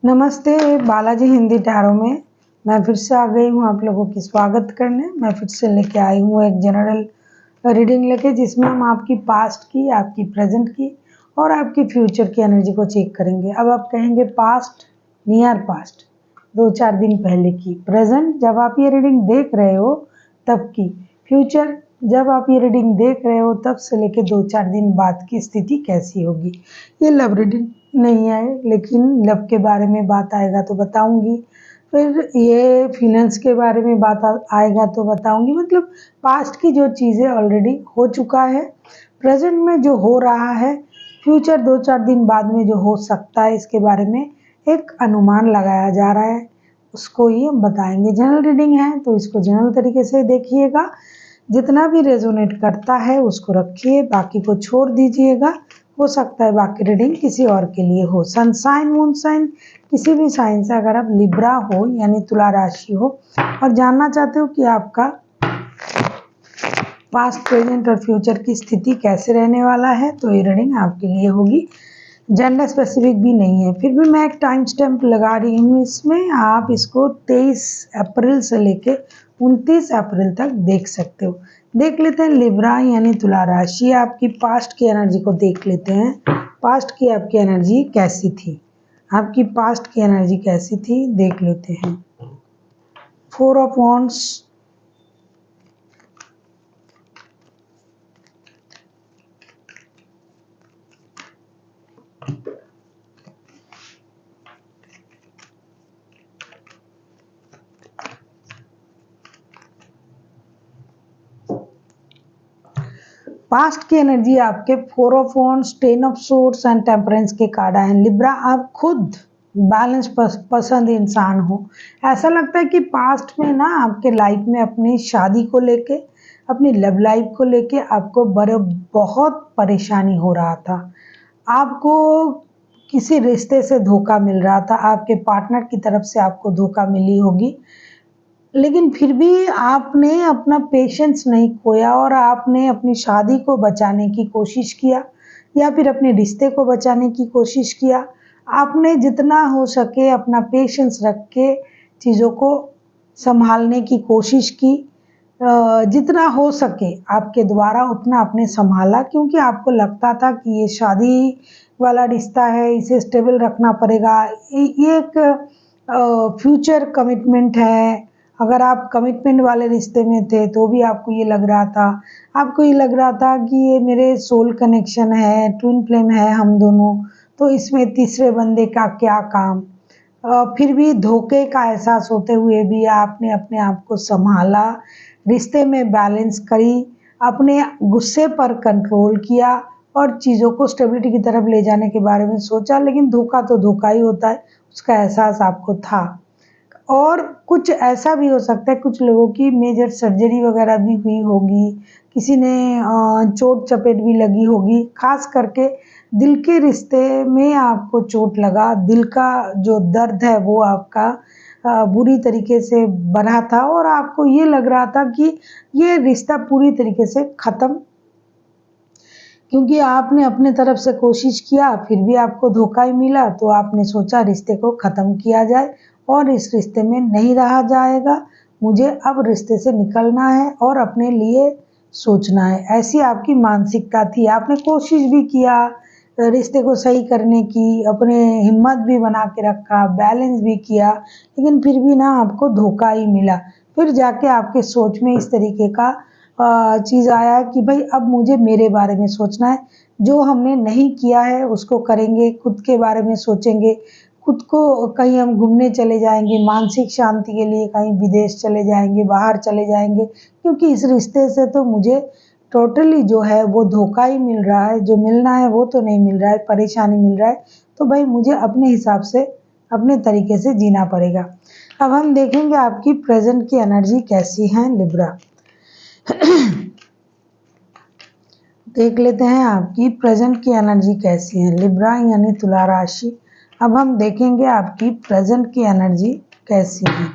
नमस्ते बालाजी हिंदी टैरो में मैं फिर से आ गई हूँ आप लोगों की स्वागत करने। मैं फिर से लेके आई हूँ एक जनरल रीडिंग लेके, जिसमें हम आपकी पास्ट की, आपकी प्रेजेंट की और आपकी फ्यूचर की एनर्जी को चेक करेंगे। अब आप कहेंगे पास्ट, नियर पास्ट 2-4 दिन पहले की, प्रेजेंट जब आप ये रीडिंग देख रहे हो तब की, फ्यूचर जब आप ये रीडिंग देख रहे हो तब से लेके 2-4 दिन बाद की स्थिति कैसी होगी। ये लव रीडिंग नहीं है, लेकिन लव के बारे में बात आएगा तो बताऊंगी। फिर ये फिनेंस के बारे में बात आएगा तो बताऊंगी। मतलब पास्ट की जो चीज़ें ऑलरेडी हो चुका है, प्रेजेंट में जो हो रहा है, फ्यूचर 2-4 दिन बाद में जो हो सकता है, इसके बारे में एक अनुमान लगाया जा रहा है, उसको ही हम बताएंगे। जनरल रीडिंग है तो इसको जनरल तरीके से देखिएगा। जितना भी रेजोनेट करता है उसको रखिए, बाकी को छोड़ दीजिएगा। हो सकता है बाकी रीडिंग किसी और के लिए हो। सन साइन, मून साइन, किसी भी साइन से अगर आप लिब्रा हो यानी तुला राशि हो और जानना चाहते हो कि आपका पास्ट, प्रेजेंट और फ्यूचर की स्थिति कैसे रहने वाला है, तो ये रीडिंग आपके लिए होगी। जेंडर स्पेसिफिक भी नहीं है, फिर भी मैं एक टाइम स्टैम्प लगा रही हूँ इसमें। आप इसको 23 अप्रैल से लेके 29 अप्रैल तक देख सकते हो। देख लेते हैं लिब्रा यानी तुला राशि, आपकी पास्ट की एनर्जी को देख लेते हैं। पास्ट की आपकी एनर्जी कैसी थी, आपकी पास्ट की एनर्जी कैसी थी देख लेते हैं। 4 ऑफ वॉन्ड्स, पास्ट की एनर्जी आपके 4 of wands, 10 of swords and temperance के कार्ड आए हैं। लिब्रा, आप खुद बैलेंस पसंद इंसान हो। ऐसा लगता है कि पास्ट में ना आपके लाइफ में अपनी शादी को लेके, अपनी लव लाइफ को लेके आपको बहुत परेशानी हो रहा था। आपको किसी रिश्ते से धोखा मिल रहा था, आपके पार्टनर की तरफ से आपको धोखा मिली होगी, लेकिन फिर भी आपने अपना पेशेंस नहीं खोया और आपने अपनी शादी को बचाने की कोशिश किया या फिर अपने रिश्ते को बचाने की कोशिश किया। आपने जितना हो सके अपना पेशेंस रख के चीज़ों को संभालने की कोशिश की। जितना हो सके आपके द्वारा उतना आपने संभाला, क्योंकि आपको लगता था कि ये शादी वाला रिश्ता है, इसे स्टेबल रखना पड़ेगा। ये एक फ्यूचर कमिटमेंट है। अगर आप कमिटमेंट वाले रिश्ते में थे तो भी आपको ये लग रहा था, आपको ये लग रहा था कि ये मेरे सोल कनेक्शन है, ट्विन फ्लेम है हम दोनों, तो इसमें तीसरे बंदे का क्या काम। फिर भी धोखे का एहसास होते हुए भी आपने अपने आप को संभाला, रिश्ते में बैलेंस करी, अपने गुस्से पर कंट्रोल किया और चीज़ों को स्टेबिलिटी की तरफ ले जाने के बारे में सोचा। लेकिन धोखा तो धोखा ही होता है, उसका एहसास आपको था। और कुछ ऐसा भी हो सकता है, कुछ लोगों की मेजर सर्जरी वगैरह भी हुई होगी, किसी ने चोट चपेट भी लगी होगी। खास करके दिल के रिश्ते में आपको चोट लगा, दिल का जो दर्द है वो आपका बुरी तरीके से बना था और आपको ये लग रहा था कि ये रिश्ता पूरी तरीके से ख़त्म, क्योंकि आपने अपने तरफ से कोशिश किया फिर भी आपको धोखा ही मिला। तो आपने सोचा रिश्ते को ख़त्म किया जाए और इस रिश्ते में नहीं रहा जाएगा, मुझे अब रिश्ते से निकलना है और अपने लिए सोचना है। ऐसी आपकी मानसिकता थी। आपने कोशिश भी किया रिश्ते को सही करने की, अपने हिम्मत भी बना के रखा, बैलेंस भी किया, लेकिन फिर भी ना आपको धोखा ही मिला। फिर जाके आपके सोच में इस तरीके का चीज़ आया कि भाई अब मुझे मेरे बारे में सोचना है, जो हमने नहीं किया है उसको करेंगे, खुद के बारे में सोचेंगे, खुद को कहीं हम घूमने चले जाएंगे मानसिक शांति के लिए, कहीं विदेश चले जाएंगे, बाहर चले जाएंगे, क्योंकि इस रिश्ते से तो मुझे टोटली जो है वो धोखा ही मिल रहा है, जो मिलना है वो तो नहीं मिल रहा है, परेशानी मिल रहा है। तो भाई मुझे अपने हिसाब से अपने तरीके से जीना पड़ेगा। अब हम देखेंगे आपकी प्रेजेंट की एनर्जी कैसी है लिब्रा। देख लेते हैं आपकी प्रेजेंट की एनर्जी कैसी है लिब्रा यानी तुला राशि। अब हम देखेंगे आपकी प्रेजेंट की एनर्जी कैसी है।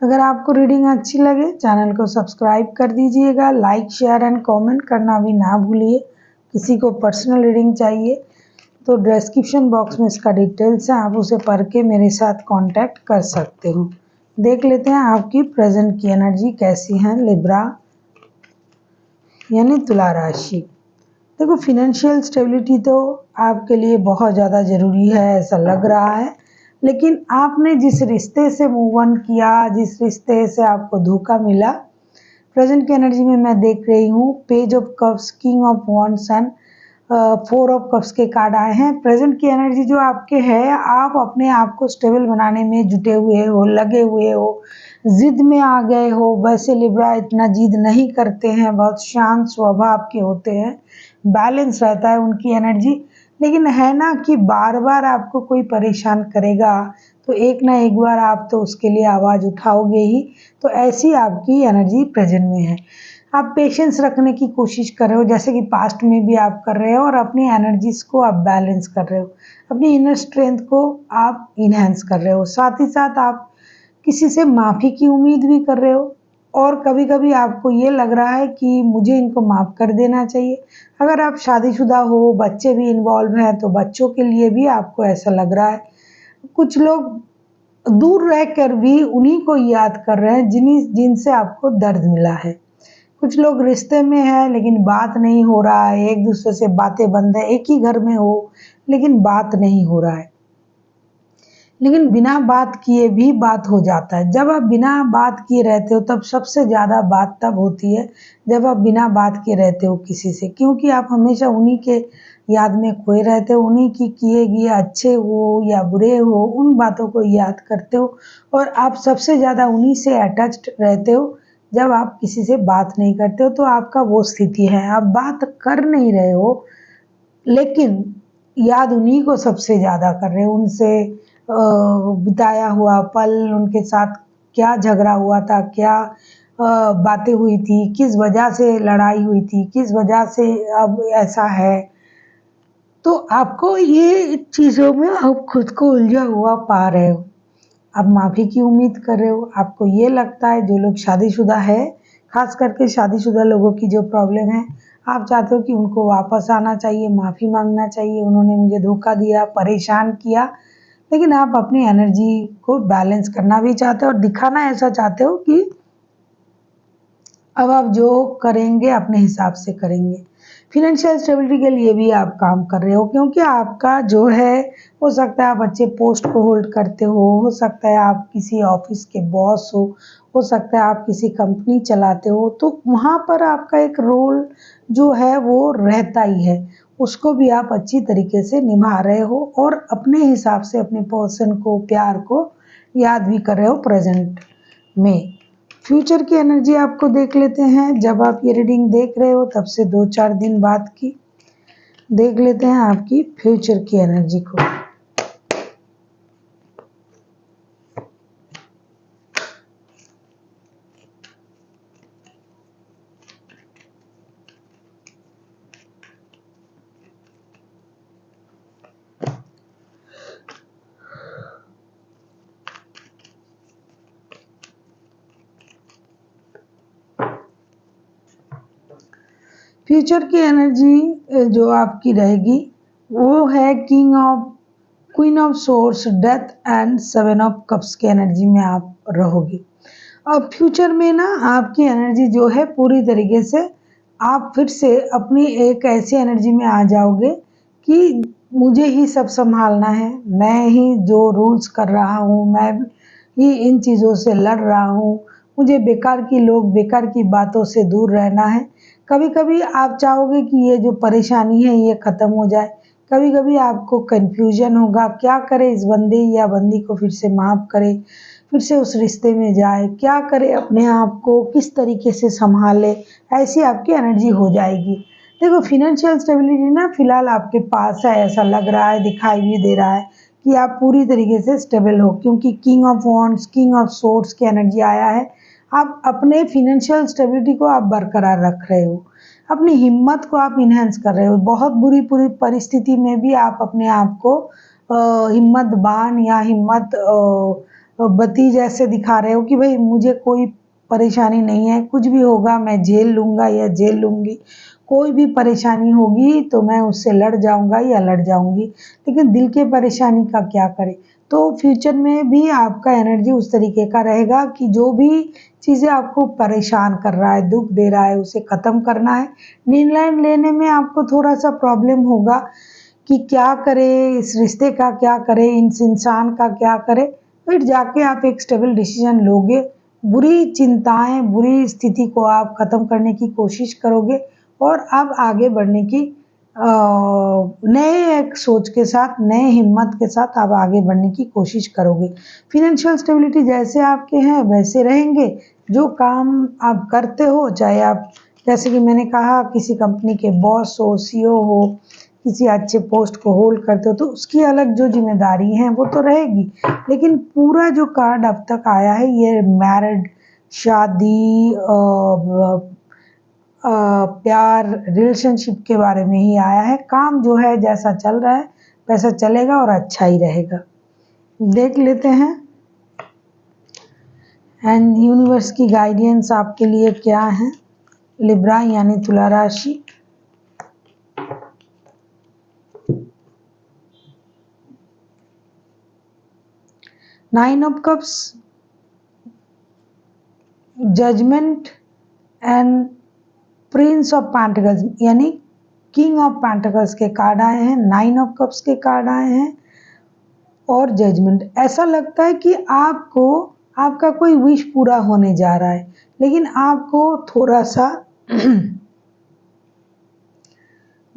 अगर आपको रीडिंग अच्छी लगे चैनल को सब्सक्राइब कर दीजिएगा, लाइक शेयर एंड कमेंट करना भी ना भूलिए। किसी को पर्सनल रीडिंग चाहिए तो डिस्क्रिप्शन बॉक्स में इसका डिटेल्स है, आप उसे पढ़ के मेरे साथ कांटेक्ट कर सकते हो। देख लेते हैं आपकी प्रेजेंट की एनर्जी कैसी है लिब्रा यानी तुला राशि। देखो फिनेंशियल स्टेबिलिटी तो आपके लिए बहुत ज़्यादा ज़रूरी है ऐसा लग रहा है, लेकिन आपने जिस रिश्ते से मूव ऑन किया, जिस रिश्ते से आपको धोखा मिला, प्रेजेंट की एनर्जी में मैं देख रही हूँ page of cups, king of wands and 4 of cups के कार्ड आए हैं। प्रेजेंट की एनर्जी जो आपके है, आप अपने आप को स्टेबल बनाने में जुटे हुए हो, लगे हुए हो, जिद में आ गए हो। वैसे लिब्रा इतना जिद नहीं करते हैं, बहुत शांत स्वभाव के होते हैं, बैलेंस रहता है उनकी एनर्जी। लेकिन है ना कि बार बार आपको कोई परेशान करेगा तो एक ना एक बार आप तो उसके लिए आवाज़ उठाओगे ही। तो ऐसी आपकी एनर्जी प्रेजेंट में है। आप पेशेंस रखने की कोशिश कर रहे हो जैसे कि पास्ट में भी आप कर रहे हो, और अपनी एनर्जीज को आप बैलेंस कर रहे हो, अपनी इनर स्ट्रेंथ को आप इन्हेंस कर रहे हो। साथ ही साथ आप किसी से माफ़ी की उम्मीद भी कर रहे हो, और कभी कभी आपको ये लग रहा है कि मुझे इनको माफ़ कर देना चाहिए। अगर आप शादीशुदा हो, बच्चे भी इन्वॉल्व हैं, तो बच्चों के लिए भी आपको ऐसा लग रहा है। कुछ लोग दूर रहकर भी उन्हीं को याद कर रहे हैं जिनसे आपको दर्द मिला है। कुछ लोग रिश्ते में हैं लेकिन बात नहीं हो रहा है, एक दूसरे से बातें बंद है, एक ही घर में हो लेकिन बात नहीं हो रहा है। लेकिन बिना बात किए भी बात हो जाता है। जब आप बिना बात किए रहते हो तब सबसे ज़्यादा बात तब होती है जब आप बिना बात किए रहते हो किसी से, क्योंकि आप हमेशा उन्हीं के याद में खोए रहते हो, उन्हीं की किए गए अच्छे हो या बुरे हो उन बातों को याद करते हो, और आप सबसे ज़्यादा उन्हीं से अटैच्ड रहते हो। जब आप किसी से बात नहीं करते हो तो आपका वो स्थिति है, आप बात कर नहीं रहे हो लेकिन याद उन्हीं को सबसे ज़्यादा कर रहे हो। उनसे बिताया हुआ पल, उनके साथ क्या झगड़ा हुआ था, क्या बातें हुई थी, किस वजह से लड़ाई हुई थी, किस वजह से अब ऐसा है। तो आपको ये चीज़ों में आप खुद को उलझा हुआ पा रहे हो। आप माफ़ी की उम्मीद कर रहे हो। आपको ये लगता है जो लोग शादीशुदा है, ख़ास करके शादीशुदा लोगों की जो प्रॉब्लम है, आप चाहते हो कि उनको वापस आना चाहिए, माफ़ी मांगना चाहिए, उन्होंने मुझे धोखा दिया, परेशान किया। लेकिन आप अपनी एनर्जी को बैलेंस करना भी चाहते हो और दिखाना ऐसा चाहते हो कि अब आप जो करेंगे अपने हिसाब से करेंगे। फिनेंशियल स्टेबिलिटी के लिए भी आप काम कर रहे हो, क्योंकि आपका जो है हो सकता है आप अच्छे पोस्ट को होल्ड करते हो सकता है आप किसी ऑफिस के बॉस हो सकता है आप किसी कंपनी चलाते हो, तो वहाँ पर आपका एक रोल जो है वो रहता ही है। उसको भी आप अच्छी तरीके से निभा रहे हो और अपने हिसाब से अपने पर्सन को, प्यार को याद भी कर रहे हो प्रेजेंट में। फ्यूचर की एनर्जी आपको देख लेते हैं। जब आप ये रीडिंग देख रहे हो तब से 2-4 दिन बाद की देख लेते हैं आपकी फ्यूचर की एनर्जी को। फ्यूचर की एनर्जी जो आपकी रहेगी वो है queen of source, death and 7 of cups की एनर्जी में आप रहोगे। और फ्यूचर में ना आपकी एनर्जी जो है पूरी तरीके से आप फिर से अपनी एक ऐसी एनर्जी में आ जाओगे कि मुझे ही सब संभालना है, मैं ही जो रूल्स कर रहा हूँ, मैं ही इन चीज़ों से लड़ रहा हूँ, मुझे बेकार की लोग, बेकार की बातों से दूर रहना है। कभी कभी आप चाहोगे कि ये जो परेशानी है ये ख़त्म हो जाए, कभी कभी आपको कन्फ्यूजन होगा क्या करे इस बंदे या बंदी को फिर से माफ़ करे, फिर से उस रिश्ते में जाए, क्या करे, अपने आप को किस तरीके से संभाले, ऐसी आपकी एनर्जी हो जाएगी। देखो फिनेंशियल स्टेबिलिटी ना फिलहाल आपके पास है, ऐसा लग रहा है, दिखाई भी दे रहा है कि आप पूरी तरीके से स्टेबल हो, क्योंकि king of wands, king of swords की एनर्जी आया है। आप अपने फिनेंशियल स्टेबिलिटी को आप बरकरार रख रहे हो, अपनी हिम्मत को आप इन्हेंस कर रहे हो। बहुत बुरी पूरी परिस्थिति में भी आप अपने आप को हिम्मतवान या हिम्मत बत्ती जैसे दिखा रहे हो कि भाई मुझे कोई परेशानी नहीं है, कुछ भी होगा मैं झेल लूँगा या झेल लूँगी, कोई भी परेशानी होगी तो मैं उससे लड़ जाऊँगा या लड़ जाऊँगी, लेकिन दिल के परेशानी का क्या करें। तो फ्यूचर में भी आपका एनर्जी उस तरीके का रहेगा कि जो भी चीज़ें आपको परेशान कर रहा है, दुःख दे रहा है, उसे ख़त्म करना है। निर्णय लेने में आपको थोड़ा-सा प्रॉब्लम होगा कि क्या करें, इस रिश्ते का क्या करें, इस इंसान का क्या करें, फिर जाके आप एक स्टेबल डिसीजन लोगे। बुरी चिंताएँ, बुरी स्थिति को आप ख़त्म करने की कोशिश करोगे और अब आगे बढ़ने की नए एक सोच के साथ, नए हिम्मत के साथ आप आगे बढ़ने की कोशिश करोगे। फ़ाइनेंशियल स्टेबिलिटी जैसे आपके हैं वैसे रहेंगे। जो काम आप करते हो, चाहे आप जैसे कि मैंने कहा किसी कंपनी के बॉस हो, सीईओ हो, किसी अच्छे पोस्ट को होल्ड करते हो तो उसकी अलग जो ज़िम्मेदारी है वो तो रहेगी। लेकिन पूरा जो कार्ड अब तक आया है ये मैरिड, शादी प्यार, रिलेशनशिप के बारे में ही आया है। काम जो है जैसा चल रहा है वैसा चलेगा और अच्छा ही रहेगा। देख लेते हैं एंड यूनिवर्स की गाइडेंस आपके लिए क्या है। लिब्रा यानी तुला राशि। Nine of cups, judgement and prince of pentacles यानी किंग ऑफ पेंटिकल्स के कार्ड आए हैं, नाइन ऑफ कप्स के कार्ड आए हैं और जजमेंट। ऐसा लगता है कि आपको आपका कोई विश पूरा होने जा रहा है, लेकिन आपको थोड़ा सा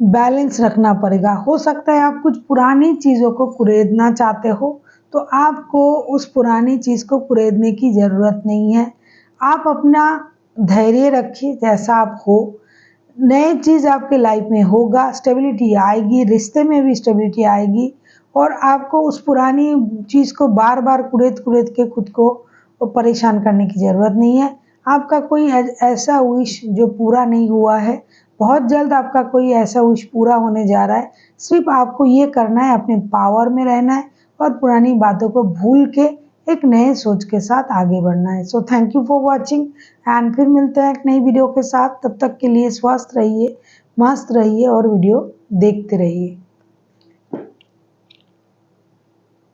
बैलेंस रखना पड़ेगा। हो सकता है आप कुछ पुरानी चीज़ों को कुरेदना चाहते हो, तो आपको उस पुरानी चीज़ को कुरेदने की ज़रूरत नहीं है। आप अपना धैर्य रखिए जैसा आप हो। नई चीज़ आपके लाइफ में होगा, स्टेबिलिटी आएगी, रिश्ते में भी स्टेबिलिटी आएगी और आपको उस पुरानी चीज़ को बार-बार कुरेद-कुरेद के खुद को परेशान करने की ज़रूरत नहीं है। आपका कोई ऐसा विश जो पूरा नहीं हुआ है, बहुत जल्द आपका कोई ऐसा विश पूरा होने जा रहा है। सिर्फ़ आपको ये करना है, अपने पावर में रहना है और पुरानी बातों को भूल के एक नए सोच के साथ आगे बढ़ना है। So thank you for watching and फिर मिलते हैं एक नई वीडियो के साथ। तब तक के लिए स्वस्थ रहिए, मस्त रहिए और वीडियो देखते रहिए।